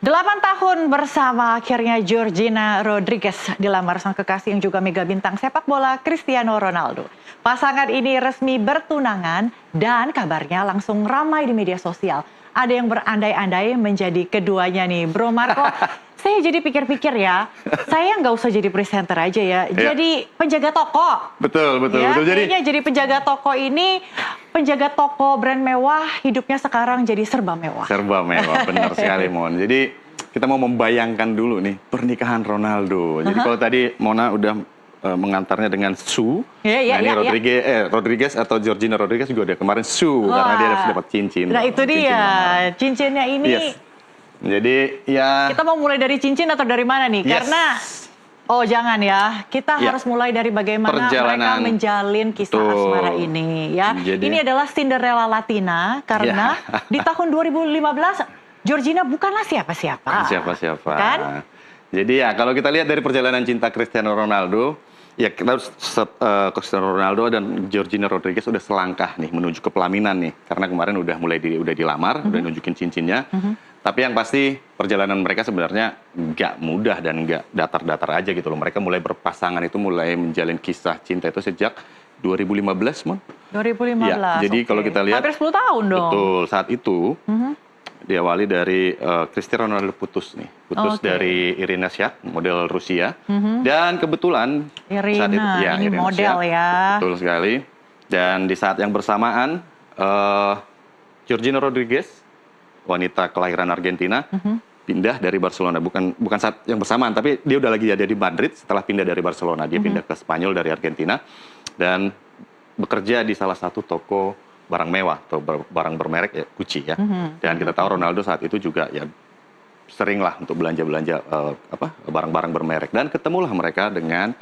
8 tahun bersama, akhirnya Georgina Rodriguez dilamar sang kekasih yang juga mega bintang sepak bola Cristiano Ronaldo. Pasangan ini resmi bertunangan dan kabarnya langsung ramai di media sosial. Ada yang berandai-andai menjadi keduanya nih. Bro Marco, saya jadi pikir-pikir ya, saya nggak usah jadi presenter aja ya, jadi penjaga toko. Betul. Jadi penjaga toko ini, penjaga toko brand mewah, hidupnya sekarang jadi serba mewah. Serba mewah, benar sekali Mon. Jadi kita mau membayangkan dulu nih pernikahan Ronaldo. Jadi kalau tadi Mona udah mengantarnya dengan Su, Rodriguez atau Georgina Rodriguez juga ada kemarin Su, karena dia harus dapat cincin. Nah itu dia, cincinnya ini. Yes. Jadi ya. Kita mau mulai dari cincin atau dari mana nih? Yes. Karena jangan ya, kita harus mulai dari bagaimana mereka menjalin kisah asmara ini ya. Jadi, ini adalah Cinderella Latina karena di tahun 2015 Georgina bukanlah siapa-siapa. Siapa-siapa. Kan? Jadi ya kalau kita lihat dari perjalanan cinta Cristiano Ronaldo, ya kita harus Cristiano Ronaldo dan Georgina Rodriguez udah selangkah nih menuju ke pelaminan nih. Karena kemarin udah dilamar, udah nunjukin cincinnya. Tapi yang pasti perjalanan mereka sebenarnya nggak mudah dan nggak datar-datar aja gitu loh. Mereka mulai berpasangan itu, mulai menjalin kisah cinta itu sejak 2015, Mon. 2015. Ya, jadi kalau kita lihat hampir 10 tahun dong. Betul, saat itu diawali dari Cristiano Ronaldo putus dari Irina Shayk, model Rusia. Dan kebetulan Irina, saat itu ini Irina model Shayk, ya. Betul sekali. Dan di saat yang bersamaan Georgina Rodriguez, wanita kelahiran Argentina, pindah dari Barcelona. Bukan saat yang bersamaan, tapi dia udah lagi ada di Madrid setelah pindah dari Barcelona. Dia pindah ke Spanyol dari Argentina dan bekerja di salah satu toko barang mewah atau barang bermerek ya, Gucci ya. Dan kita tahu Ronaldo saat itu juga ya sering lah untuk belanja-belanja barang-barang bermerek. Dan ketemulah mereka dengan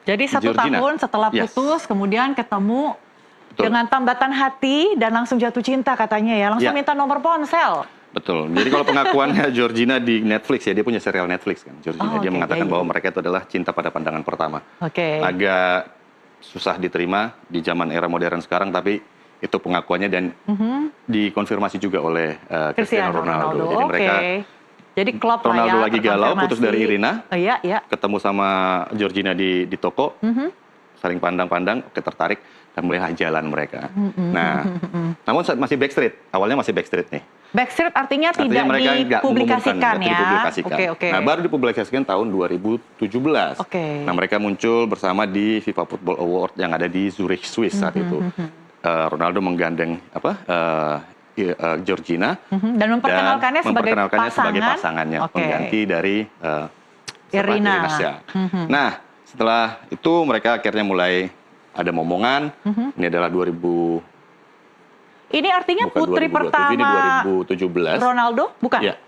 jadi 1 tahun setelah putus kemudian ketemu. Betul. Dengan tambatan hati dan langsung jatuh cinta katanya ya, langsung minta nomor ponsel. Betul. Jadi kalau pengakuannya Georgina di Netflix ya, dia punya serial Netflix kan. Georgina dia mengatakan bahwa mereka itu adalah cinta pada pandangan pertama. Agak susah diterima di zaman era modern sekarang, tapi itu pengakuannya dan dikonfirmasi juga oleh Cristiano Ronaldo. Jadi mereka jadi klop Ronaldo lagi galau, putus dari Irina, ketemu sama Georgina di toko, saling pandang-pandang, tertarik, dan mulailah jalan mereka. Nah, namun saat masih backstreet, awalnya masih backstreet nih. Backstreet artinya tidak dipublikasikan ya? Nah, baru dipublikasikan tahun 2017. Nah, mereka muncul bersama di FIFA Football Award yang ada di Zurich, Swiss saat itu. Ronaldo menggandeng Georgina dan memperkenalkannya sebagai pasangannya, pengganti dari Irina Shayk. Nah, setelah itu mereka akhirnya mulai ada momongan. Ini adalah Ini artinya putri 2027, pertama ini 2017. Ronaldo, bukan? Ya.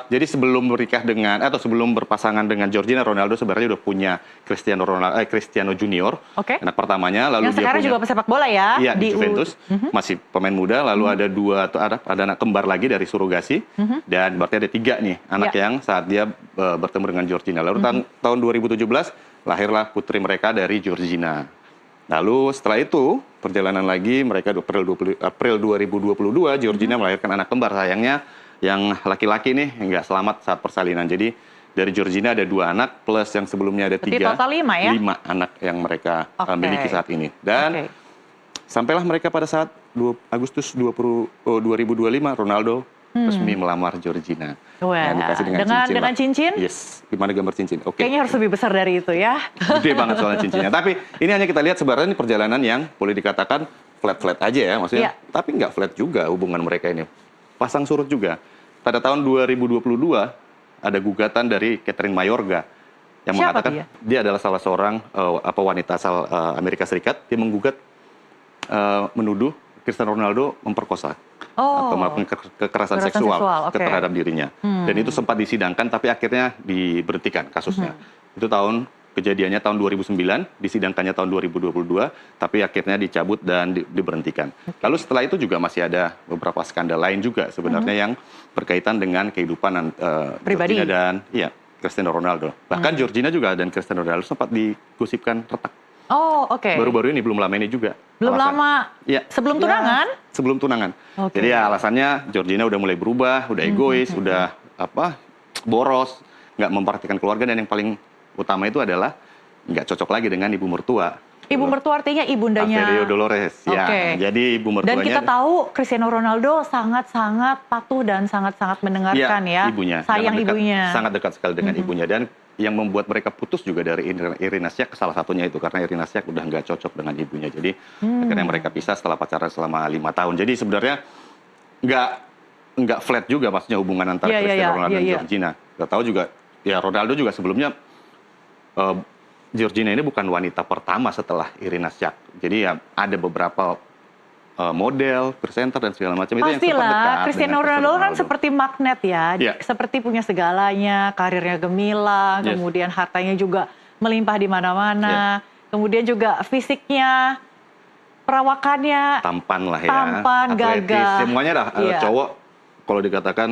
Jadi sebelum menikah dengan atau sebelum berpasangan dengan Georgina, Ronaldo sebenarnya udah punya Cristiano Junior, anak pertamanya. Lalu yang sekarang juga pesepak bola ya? Iya, di Juventus, masih pemain muda. Lalu ada anak kembar lagi dari surogasi, dan berarti ada 3 nih anak yang saat dia bertemu dengan Georgina. Lalu tahun 2017 lahirlah putri mereka dari Georgina. Lalu setelah itu perjalanan lagi mereka April 2022 Georgina melahirkan anak kembar. Sayangnya yang laki-laki nih nggak selamat saat persalinan. Jadi dari Georgina ada 2 anak plus yang sebelumnya ada 3, total 5 anak yang mereka miliki saat ini. Dan sampailah mereka pada saat Agustus 2025 Ronaldo resmi melamar Georgina. Dikasih dengan cincin? Yes, gimana gambar cincin? Kayaknya harus lebih besar dari itu ya. Gede banget soalnya cincinnya. Tapi ini hanya kita lihat sebenarnya ini perjalanan yang boleh dikatakan flat-flat aja ya maksudnya. Tapi nggak flat juga hubungan mereka ini. Pasang surut juga. Pada tahun 2022 ada gugatan dari Catherine Mayorga yang mengatakan dia adalah salah seorang wanita asal Amerika Serikat. Dia menggugat menuduh Cristiano Ronaldo memperkosa atau melakukan kekerasan seksual terhadap dirinya. Dan itu sempat disidangkan tapi akhirnya diberhentikan kasusnya. Itu kejadiannya tahun 2009, disidangkannya tahun 2022, tapi akhirnya dicabut dan diberhentikan. Lalu setelah itu juga masih ada beberapa skandal lain juga sebenarnya yang berkaitan dengan kehidupan Georgina dan Cristiano Ronaldo. Bahkan Georgina juga dan Cristiano Ronaldo sempat digosipkan retak. Oh, oke. Baru-baru ini, belum lama ini juga. Belum lama Ya, sebelum tunangan? Sebelum tunangan. Oke. Jadi ya alasannya Georgina udah mulai berubah, udah egois, udah boros, nggak memperhatikan keluarga, dan yang paling utama itu adalah nggak cocok lagi dengan ibu mertua. Ibu mertua artinya ibundanya. Alfredo Dolores. Ya, Oke. jadi ibu mertuanya. Dan kita tahu Cristiano Ronaldo sangat-sangat patuh dan sangat-sangat mendengarkan ya. Ibunya. Sayang Sangat dekat, ibunya. Sangat dekat sekali dengan ibunya, dan yang membuat mereka putus juga dari Irina Shayk salah satunya itu karena Irina Shayk udah nggak cocok dengan ibunya. Jadi akhirnya mereka pisah setelah pacaran selama 5 tahun. Jadi sebenarnya nggak flat juga maksudnya hubungan antara Cristiano Ronaldo dan Georgina. Kita tahu juga ya Ronaldo juga sebelumnya Georgina ini bukan wanita pertama setelah Irina Shayk. Jadi ya ada beberapa model, presenter dan segala macam itu yang sempat dekat. Pastilah, Cristiano Ronaldo kan seperti magnet ya, seperti punya segalanya, karirnya gemilang, kemudian hartanya juga melimpah di mana-mana, kemudian juga fisiknya, perawakannya, tampan lah ya, tampan, atletis, gagah, semuanya dah. Cowok kalau dikatakan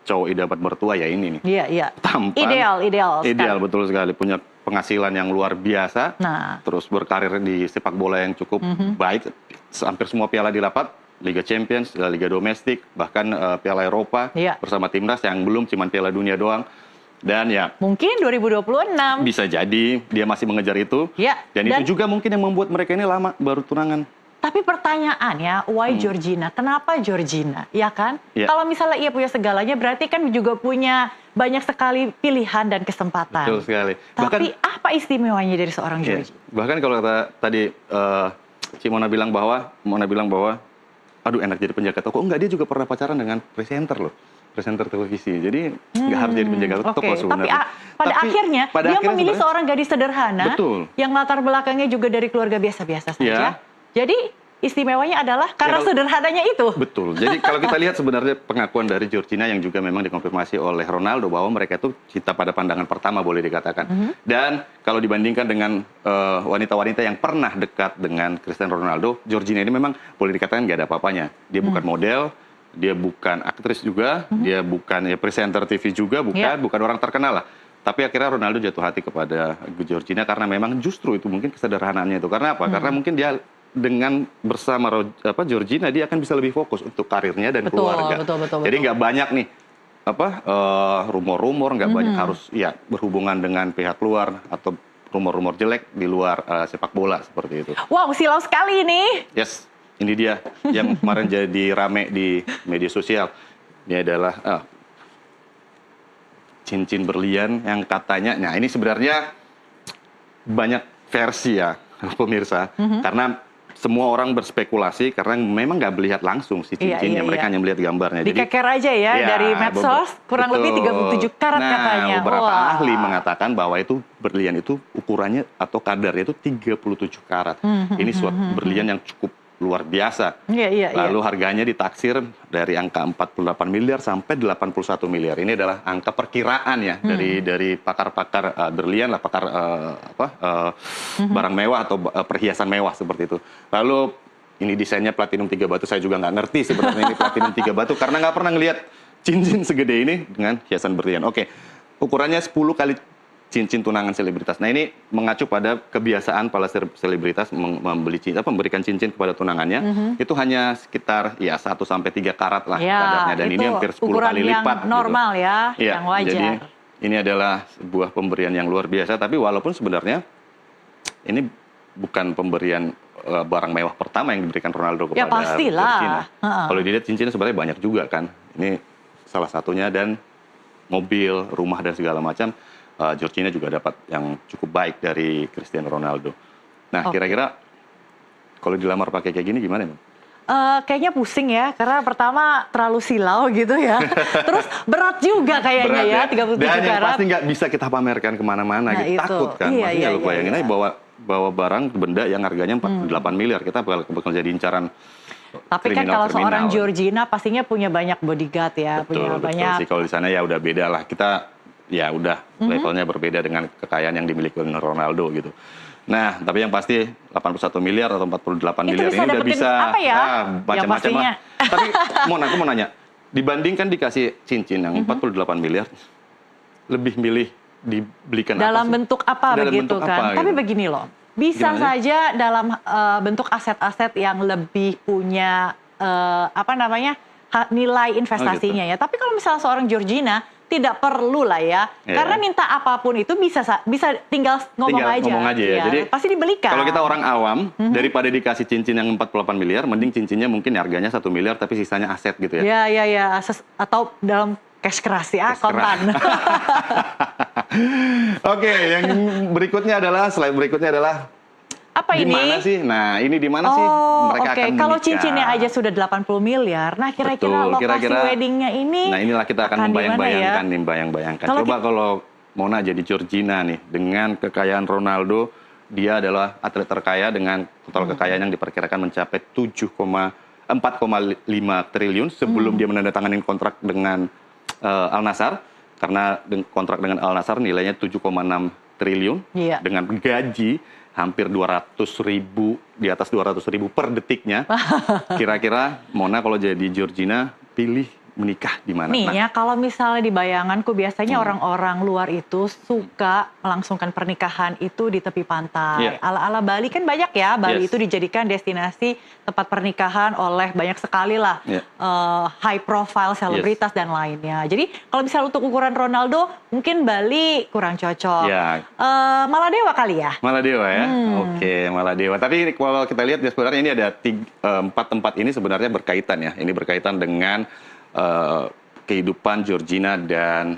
cowok idaman mertua ya ini nih. Iya. Tampan. Ideal betul sekali, punya penghasilan yang luar biasa. Nah, terus berkarir di sepak bola yang cukup baik, hampir semua piala didapat, Liga Champions, Liga Domestik, bahkan Piala Eropa bersama timnas, yang belum cuman Piala Dunia doang. Dan ya mungkin 2026 bisa jadi dia masih mengejar itu. Dan itu juga mungkin yang membuat mereka ini lama baru tunangan. Tapi pertanyaannya, why Georgina? Kenapa Georgina? Ya kan? Kalau misalnya ia punya segalanya, berarti kan juga punya banyak sekali pilihan dan kesempatan. Betul sekali. Tapi apa istimewanya dari seorang Georgina? Bahkan kalau tadi Mona bilang bahwa, aduh enak jadi penjaga toko. Enggak, dia juga pernah pacaran dengan presenter loh. Presenter televisi. Jadi nggak harus jadi penjaga toko sebenarnya. Tapi pada akhirnya dia memilih seorang gadis sederhana yang latar belakangnya juga dari keluarga biasa-biasa saja. Jadi istimewanya adalah karena sederhananya itu. Betul. Jadi kalau kita lihat sebenarnya pengakuan dari Georgina yang juga memang dikonfirmasi oleh Ronaldo bahwa mereka itu cinta pada pandangan pertama boleh dikatakan. Dan kalau dibandingkan dengan wanita-wanita yang pernah dekat dengan Cristiano Ronaldo, Georgina ini memang boleh dikatakan nggak ada apa-apanya. Dia bukan model, dia bukan aktris juga, dia bukan presenter TV juga, bukan orang terkenal lah. Tapi akhirnya Ronaldo jatuh hati kepada Georgina karena memang justru itu mungkin kesederhanaannya itu. Karena apa? Karena mungkin dia dengan bersama Georgina dia akan bisa lebih fokus untuk karirnya dan keluarga. Jadi nggak banyak nih rumor-rumor, nggak banyak harus berhubungan dengan pihak luar atau rumor-rumor jelek di luar sepak bola seperti itu. Wow, silau sekali ini. Yes, ini dia yang kemarin jadi rame di media sosial. Ini adalah cincin berlian yang katanya, nah ini sebenarnya banyak versi ya pemirsa, karena semua orang berspekulasi karena memang nggak melihat langsung si cincinnya, mereka hanya melihat gambarnya. Dikeker aja ya dari medsos, kurang lebih 37 karat katanya. Beberapa ahli mengatakan bahwa itu berlian itu ukurannya atau kadarnya itu 37 karat. Ini suatu berlian yang cukup luar biasa. Lalu harganya ditaksir dari angka 48 miliar sampai 81 miliar. Ini adalah angka perkiraan ya dari pakar-pakar berlian lah, pakar barang mewah atau perhiasan mewah seperti itu. Lalu ini desainnya platinum 3 batu, saya juga nggak ngerti sebenarnya ini platinum 3 batu karena nggak pernah ngelihat cincin segede ini dengan hiasan berlian. Oke, ukurannya 10 kali cincin tunangan selebritas. Nah ini mengacu pada kebiasaan para selebritas memberikan cincin kepada tunangannya. Itu hanya sekitar 1 sampai 3 karat lah kadarnya, dan ini hampir 10 kali lipat. Yang normal gitu. Yang wajar. Jadi ini adalah sebuah pemberian yang luar biasa. Tapi walaupun sebenarnya ini bukan pemberian barang mewah pertama yang diberikan Ronaldo kepada Georgina. Kalau dilihat cincinnya sebenarnya banyak juga kan. Ini salah satunya, dan mobil, rumah dan segala macam. Georgina juga dapat yang cukup baik dari Cristiano Ronaldo. Nah, kira-kira kalau dilamar pakai kayak gini gimana, Bang? Kayaknya pusing ya, karena pertama terlalu silau gitu ya. Terus berat juga kayaknya ya, 37 karat. Dan yang pasti nggak bisa kita pamerkan kemana-mana, gitu. Takut kan. Maksudnya lu bayangin aja bawa barang, benda yang harganya 48 miliar, kita bakal jadi incaran. Tapi kan kalau seorang Georgina pastinya punya banyak bodyguard ya. Betul banyak. Sih, kalau di sana ya udah beda lah. Kita ya udah levelnya berbeda dengan kekayaan yang dimiliki oleh Ronaldo gitu. Nah, tapi yang pasti 81 miliar atau 48 miliar ini udah bisa macam-macam lah. Tapi aku mau nanya, dibandingkan dikasih cincin yang 48 miliar, lebih milih dibelikan dalam apa sih? bentuk apa begitu kan? Tapi begini loh, bisa Gimana? saja dalam bentuk aset-aset yang lebih punya nilai investasinya ya. Tapi kalau misalnya seorang Georgina tidak perlu lah ya, Iya. karena minta apapun itu bisa tinggal ngomong aja. ya. Jadi pasti dibelikan. kalau kita orang awam, daripada dikasih cincin yang 48 miliar, mending cincinnya mungkin harganya 1 miliar tapi sisanya aset gitu ya. Ya. Atau dalam cash keras ya, Cash keras. kontan. Oke, yang slide berikutnya adalah Apa di ini? mana sih? Nah, ini di mana sih mereka akan menikah? Kalau cincinnya aja sudah 80 miliar, nah kira-kira Betul, lokasi kira-kira. weddingnya ini Nah, inilah kita akan di mana membayang-bayangkan ya? nih, bayang-bayangkan. Kalau Coba kalau Mona jadi Georgina nih, dengan kekayaan Ronaldo, dia adalah atlet terkaya dengan total kekayaan yang diperkirakan mencapai 4,5 triliun sebelum dia menandatangani kontrak dengan Al Nassr, karena kontrak dengan Al Nassr nilainya 7,6 triliun Iya. dengan gaji hampir 200.000, di atas 200.000 per detiknya. Kira-kira Mona kalau jadi Georgina pilih menikah di mana? Nih Nah, ya, kalau misalnya di bayanganku biasanya orang-orang luar itu suka melangsungkan pernikahan itu di tepi pantai. Iya. Ala-ala Bali kan banyak ya, Bali Yes. itu dijadikan destinasi tempat pernikahan oleh banyak sekali lah Iya. high profile selebritas dan lainnya. Jadi kalau misalnya untuk ukuran Ronaldo, mungkin Bali kurang cocok. Ya. Maladewa kali ya? Maladewa ya, oke, Maladewa. Tapi kalau kita lihat ya, sebenarnya ini ada 4 tempat ini sebenarnya berkaitan ya. Ini berkaitan dengan kehidupan Georgina dan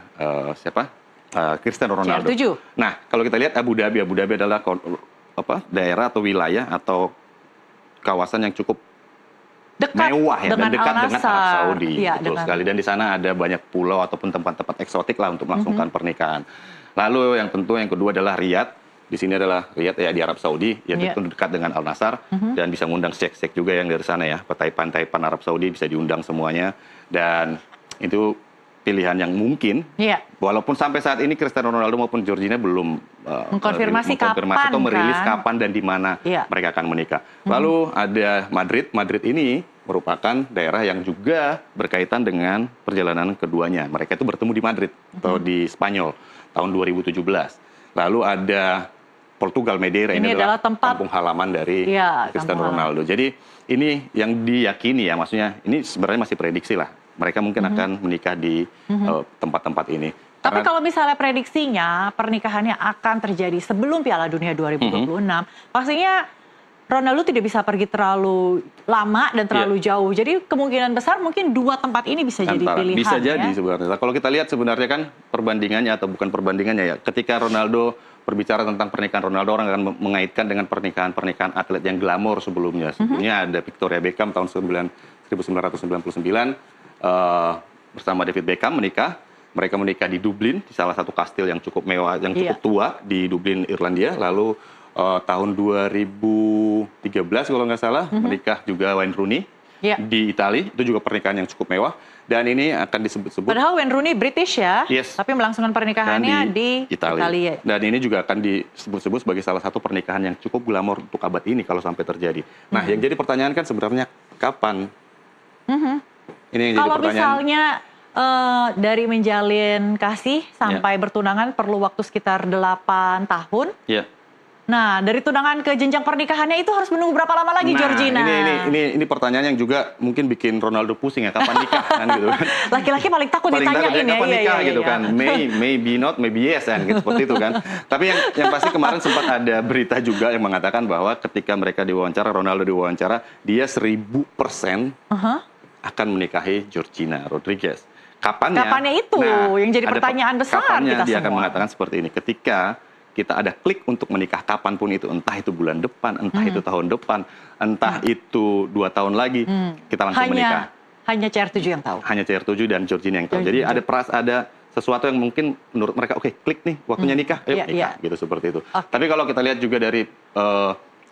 Cristiano Ronaldo. CR7. Nah, kalau kita lihat Abu Dhabi adalah daerah atau wilayah atau kawasan yang cukup Dekat mewah ya, dan dekat Al dengan Arab Nassr. Saudi, Iya, betul sekali. Dan di sana ada banyak pulau ataupun tempat-tempat eksotik lah untuk melangsungkan pernikahan. Lalu yang kedua adalah Riyadh. Di sini adalah Riyadh ya, di Arab Saudi, ya Iya. dekat dengan Al Nassr, dan bisa ngundang sheikh-sheikh juga yang dari sana ya, taipan Arab Saudi bisa diundang semuanya, dan itu pilihan yang mungkin. Iya. Walaupun sampai saat ini Cristiano Ronaldo maupun Georgina belum Mengkonfirmasi atau kapan, merilis kan? kapan dan di mana Iya. mereka akan menikah. Lalu ada Madrid. Madrid ini merupakan daerah yang juga berkaitan dengan perjalanan keduanya. Mereka itu bertemu di Madrid atau di Spanyol tahun 2017. Lalu ada Portugal, Madeira. Ini adalah tempat kampung halaman dari Iya, Cristiano kampung Ronaldo. Jadi ini yang diyakini ya, maksudnya ini sebenarnya masih prediksi lah. Mereka mungkin akan menikah di tempat-tempat ini. Tapi Karena- kalau misalnya prediksinya pernikahannya akan terjadi sebelum Piala Dunia 2026, pastinya Ronaldo tidak bisa pergi terlalu lama dan terlalu jauh. Jadi kemungkinan besar mungkin 2 tempat ini bisa jadi pilihan. Bisa ya. jadi sebenarnya. Nah, kalau kita lihat sebenarnya kan perbandingannya atau bukan perbandingannya ya. Ketika Ronaldo berbicara tentang pernikahan Ronaldo, orang akan mengaitkan dengan pernikahan atlet yang glamor sebelumnya. Sebelumnya ada Victoria Beckham tahun 1999 bersama David Beckham menikah. Mereka menikah di Dublin, di salah satu kastil yang cukup mewah, yang cukup tua di Dublin, Irlandia. Lalu tahun 2013 kalau nggak salah menikah juga Wayne Rooney di Italia. Itu juga pernikahan yang cukup mewah. Dan ini akan disebut-sebut. Padahal Wayne Rooney British ya, Yes. tapi melangsungkan pernikahannya di Italia. Dan ini juga akan disebut-sebut sebagai salah satu pernikahan yang cukup glamor untuk abad ini kalau sampai terjadi. Nah, yang jadi pertanyaan kan sebenarnya kapan? Ini yang jadi Kalau pertanyaan. misalnya dari menjalin kasih sampai bertunangan perlu waktu sekitar 8 tahun. Iya. Nah, dari tunangan ke jenjang pernikahannya itu harus menunggu berapa lama lagi, Georgina? Ini pertanyaan yang juga mungkin bikin Ronaldo pusing ya, kapan nikah kan gitu kan. Laki-laki paling takut Paling ditanyain takut ya. kapan nikah gitu kan. Maybe not, maybe yes kan gitu, seperti itu kan. Tapi yang pasti kemarin sempat ada berita juga yang mengatakan bahwa ketika mereka diwawancara, Ronaldo diwawancara, dia 1000% akan menikahi Georgina Rodriguez. Kapannya itu yang jadi ada pertanyaan besar kapannya kita dia semua. akan mengatakan seperti ini. Ketika kita ada klik untuk menikah kapanpun itu, entah itu bulan depan, entah itu tahun depan, entah itu 2 tahun lagi, kita langsung menikah. Hanya CR7 yang tahu. Hanya CR7 dan Georgina yang tahu. Jadi ada sesuatu yang mungkin menurut mereka, oke, klik nih, waktunya nikah, ayo nikah, gitu seperti itu. Tapi kalau kita lihat juga dari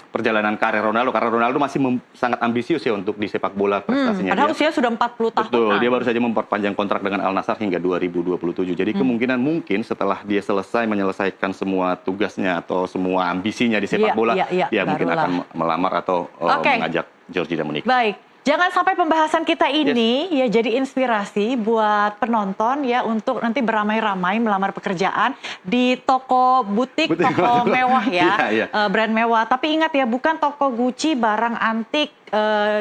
perjalanan karir Ronaldo, karena Ronaldo masih sangat ambisius ya untuk di sepak bola prestasinya. Padahal usia sudah 40 tahun. Betul, dia baru saja memperpanjang kontrak dengan Al Nassr hingga 2027. Jadi kemungkinan mungkin setelah dia menyelesaikan semua tugasnya atau semua ambisinya di sepak bola, dia mungkin akan melamar atau mengajak Georgina menikah. Baik. Jangan sampai pembahasan kita ini ya jadi inspirasi buat penonton ya untuk nanti beramai-ramai melamar pekerjaan di toko butik, toko mewah ya, brand mewah. Tapi ingat ya, bukan toko Gucci barang antik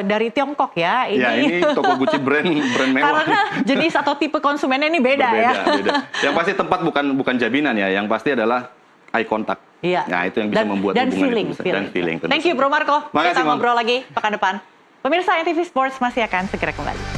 dari Tiongkok ya. Ini toko Gucci brand mewah. Karena jenis atau tipe konsumennya ini beda ya. Beda. Yang pasti tempat bukan jaminan ya. Yang pasti adalah eye contact. Iya. Nah, itu yang bisa membuat hubungan itu bisa. Dan feeling. Thank you Bro Marco. Makasih, Kita ngobrol lagi pekan depan. Pemirsa NTV Sports masih akan segera kembali.